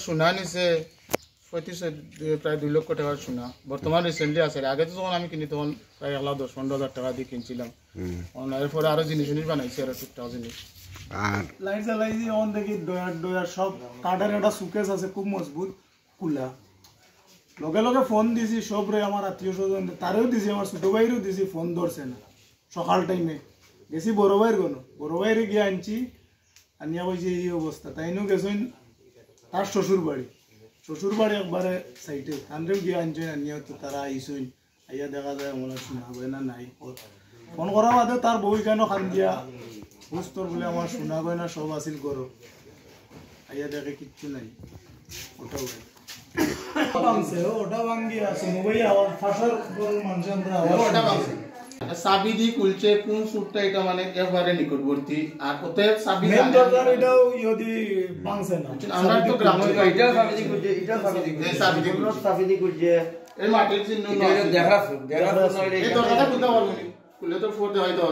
সোনা নিছে 2 লক্ষ টাকার সোনা বর্তমান রিসেন্টলি আছে। আগে তো যখন আমি কিনি তখন প্রায় 1,10-15,000 টাকা দিয়ে কিনছিলাম। এরপরে আরো জিনিস বানাইছি, আরো টুকটাক জিনিস। আর লাইট জ্বালাইছি অন দেখি ডয়ার সব কাঠের একটা সুকেস আছে খুব মজবুত খুলা। লগে লগে ফোন দিছি সব রে, আমার আত্মীয় স্বজন তারেও দিছি, আমার ছোট ভাইয়েরও দিছি, ফোন ধরছে না। সকাল টাইমে গেছি বড় ভাইয়ের বড় ভাইয়ের গিয়ে আনছি, আনিয়া কইছে এই অবস্থা। তাইনও গেছেন তার শ্বশুর বাড়ি একবারে সাইডে, তানরেও গিয়ে আনছেন, আনিয়া তো তারা আইসইন। আইয়া দেখা যায় মনে শোনা হবে না নাই। ফোন করার বাদে তার বই কেন খান দিয়া বুঝতর বলে আমার শোনা গয়না সব আসিল করো। আইয়া দেখে কিচ্ছু নাই। ওটাও ওটা ভাঙ্গি আছে মোবাইল আওয়াজ ফাঁসার মানুষের ওটা ভাঙছে। চাবি দি খুলছে কোন সুটটা, এটা মানে একেবারে নিকটবর্তী। আর অতএব চাবি এটাও ইয়দি ভাঙছে না। আমরা তো গ্রামে এটা চাবি দি করছে এই মাটির চিহ্ন দেখা এই দরজাটা খুলতে পারবো না, খুলে তো ফোর দেওয়াই তো